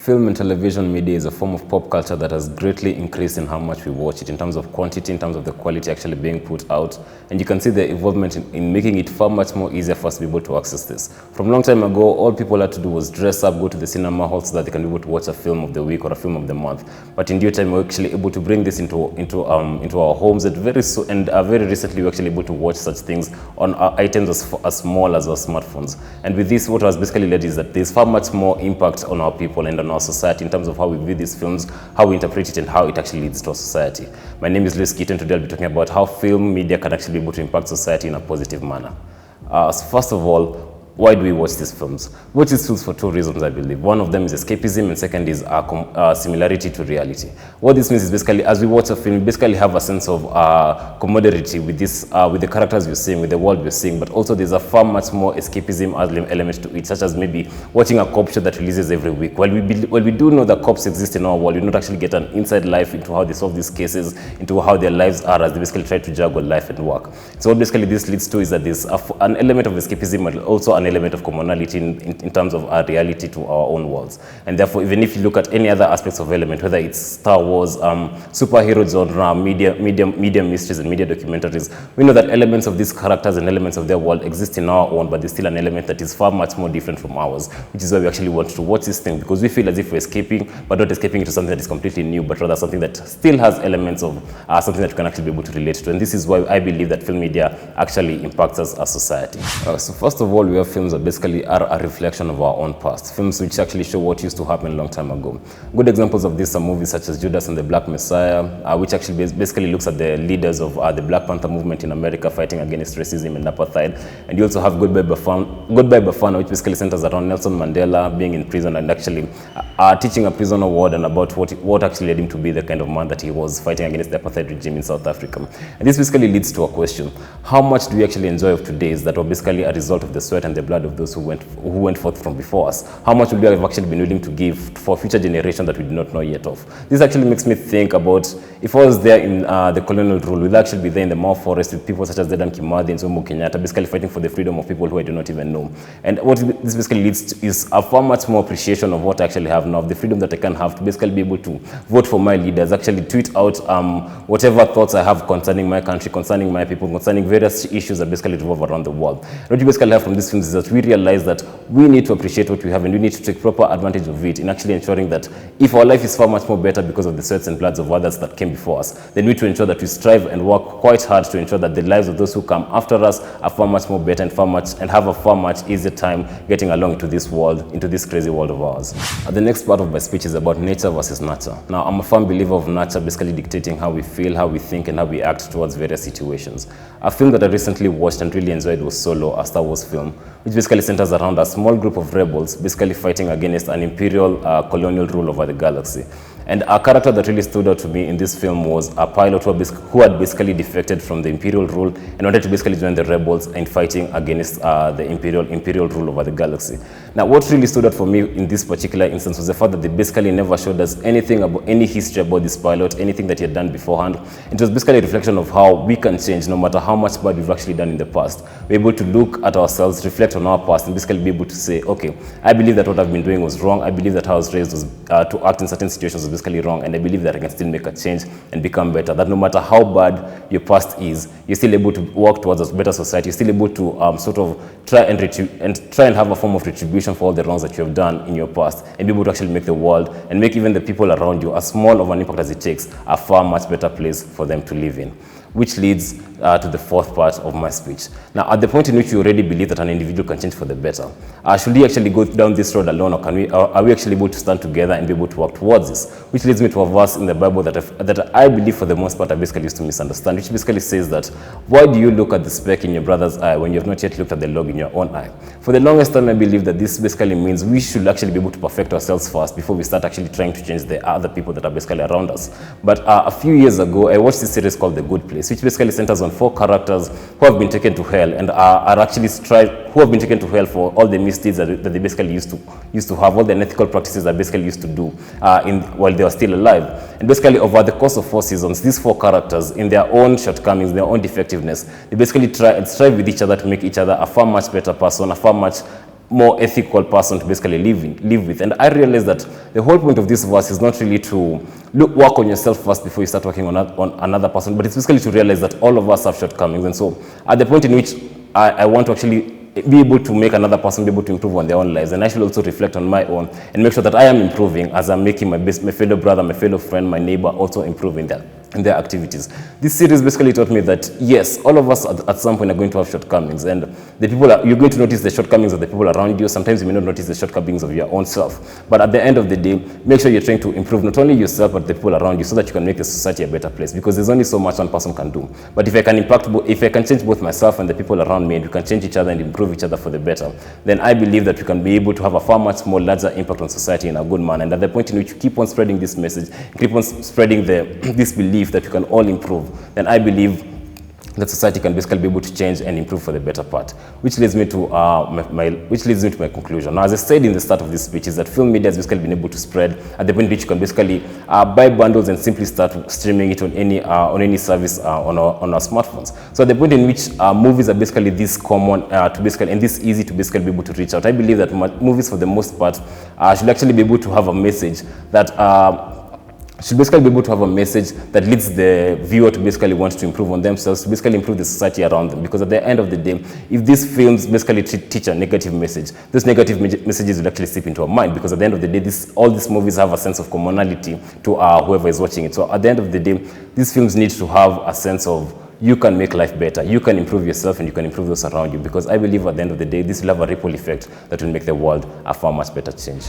Film and television media is a form of pop culture that has greatly increased in how much we watch it, in terms of quantity, in terms of the quality actually being put out. And you can see the involvement in making it far much more easier for us to be able to access this. From a long time ago, all people had to do was dress up, go to the cinema hall so that they can be able to watch a film of the week or a film of the month. But in due time, we're actually able to bring this into our homes. And very recently, we're actually able to watch such things on items as small as our smartphones. And with this, what has basically led is that there's far much more impact on our people and on our society in terms of how we view these films, how we interpret it, and how it actually leads to our society. My name is Luis Keaton. Today I'll be talking about how film media can actually be able to impact society in a positive manner. So first of all, why do we watch these films? We watch these films for two reasons, I believe. One of them is escapism, and second is similarity to reality. What this means is basically, as we watch a film, we basically have a sense of camaraderie with the characters we're seeing, with the world we're seeing, but also there's a far much more escapism element to it, such as maybe watching a cop show that releases every week. While we do know that cops exist in our world, we don't actually get an inside life into how they solve these cases, into how their lives are as they basically try to juggle life and work. So what basically this leads to is that there's an element of escapism, but also an element of commonality in terms of our reality to our own worlds. And therefore, even if you look at any other aspects of element, whether it's Star Wars, superhero genre, media mysteries and media documentaries, we know that elements of these characters and elements of their world exist in our own, but there's still an element that is far much more different from ours, which is why we actually want to watch this thing, because we feel as if we're escaping, but not escaping into something that is completely new, but rather something that still has elements of something that we can actually be able to relate to. And this is why I believe that film media actually impacts us as society. So first of all, we have films that basically are a reflection of our own past. Films which actually show what used to happen a long time ago. Good examples of this are movies such as Judas and the Black Messiah, which actually basically looks at the leaders of the Black Panther movement in America fighting against racism and apartheid. And you also have Goodbye Bafana, which basically centers around Nelson Mandela being in prison and actually teaching a prisoner warden about what actually led him to be the kind of man that he was, fighting against the apartheid regime in South Africa. And this basically leads to a question: how much do we actually enjoy of today's that were basically a result of the sweat and the blood of those who went forth from before us? How much would we have actually been willing to give for future generations that we do not know yet of? This actually makes me think about if I was there in the colonial rule, we'd actually be there in the Mau Forest with people such as Dedan Kimathi and Jomo Kenyatta, basically fighting for the freedom of people who I do not even know. And what this basically leads to is a far much more appreciation of what I actually have now, of the freedom that I can have to basically be able to vote for my leaders, actually tweet out whatever thoughts I have concerning my country, concerning my people, concerning various issues that basically revolve around the world. And what you basically have from these films is that we realize that we need to appreciate what we have, and we need to take proper advantage of it in actually ensuring that if our life is far much more better because of the sweats and bloods of others that came before us, then we need to ensure that we strive and work quite hard to ensure that the lives of those who come after us are far much more better and have a far much easier time getting along into this world, into this crazy world of ours. The next part of my speech is about nature versus nurture. Now, I'm a firm believer of nurture basically dictating how we feel, how we think, and how we act towards various situations. A film that I recently watched and really enjoyed was Solo, a Star Wars film, which basically centers around a small group of rebels basically fighting against an imperial colonial rule over the galaxy. And a character that really stood out to me in this film was a pilot who had basically defected from the imperial rule and wanted to basically join the rebels in fighting against the imperial rule over the galaxy. Now, what really stood out for me in this particular instance was the fact that they basically never showed us anything about any history about this pilot, anything that he had done beforehand. It was basically a reflection of how we can change no matter how much bad we've actually done in the past. We're able to look at ourselves, reflect on our past, and basically be able to say, okay, I believe that what I've been doing was wrong. I believe that how I was raised was to act in certain situations was basically wrong, and I believe that I can still make a change and become better. That no matter how bad your past is, you're still able to work towards a better society. You're still able to sort of try and have a form of retribution for all the wrongs that you have done in your past, and be able to actually make the world and make even the people around you, as small of an impact as it takes, a far much better place for them to live in. Which leads to the fourth part of my speech. Now, at the point in which you already believe that an individual can change for the better, should we actually go down this road alone, or are we actually able to stand together and be able to work towards this? Which leads me to a verse in the Bible that I believe for the most part I basically used to misunderstand, which basically says that, why do you look at the speck in your brother's eye when you have not yet looked at the log in your own eye? For the longest time, I believe that this basically means we should actually be able to perfect ourselves first before we start actually trying to change the other people that are basically around us. But a few years ago, I watched this series called The Good Place, which basically centers on 4 characters who have been taken to hell and who have been taken to hell for all the misdeeds that they basically used to have, all the unethical practices that basically used to do while they were still alive. And basically over the course of 4 seasons, these 4 characters, in their own shortcomings, their own defectiveness, they basically try and strive with each other to make each other a far much better person, a far much more ethical person to basically live with. And I realized that the whole point of this verse is not really to work on yourself first before you start working on another person, but it's basically to realize that all of us have shortcomings. And so at the point in which I want to actually be able to make another person be able to improve on their own lives, and I should also reflect on my own and make sure that I am improving as I'm making my fellow brother, my fellow friend, my neighbor also improve in their activities. This series basically taught me that yes, all of us at some point are going to have shortcomings, and you're going to notice the shortcomings of the people around you. Sometimes you may not notice the shortcomings of your own self, but at the end of the day, make sure you're trying to improve not only yourself but the people around you, so that you can make the society a better place, because there's only so much one person can do. But if I can change both myself and the people around me, and we can change each other and improve each other for the better, then I believe that we can be able to have a far much more larger impact on society in a good manner. And at the point in which you keep on spreading this message, keep on spreading this belief that we can all improve, then I believe that society can basically be able to change and improve for the better part. Which leads me to my conclusion. Now, as I said in the start of this speech, is that film media has basically been able to spread at the point in which you can basically buy bundles and simply start streaming it on any service on our smartphones. So at the point in which movies are basically this common and this easy to basically be able to reach out, I believe that movies for the most part should actually be able to have a message that should basically be able to have a message that leads the viewer to basically want to improve on themselves, to basically improve the society around them. Because at the end of the day, if these films basically teach a negative message, those negative messages will actually seep into our mind. Because at the end of the day, all these movies have a sense of commonality to whoever is watching it. So at the end of the day, these films need to have a sense of you can make life better, you can improve yourself, and you can improve those around you. Because I believe at the end of the day, this will have a ripple effect that will make the world a far much better change.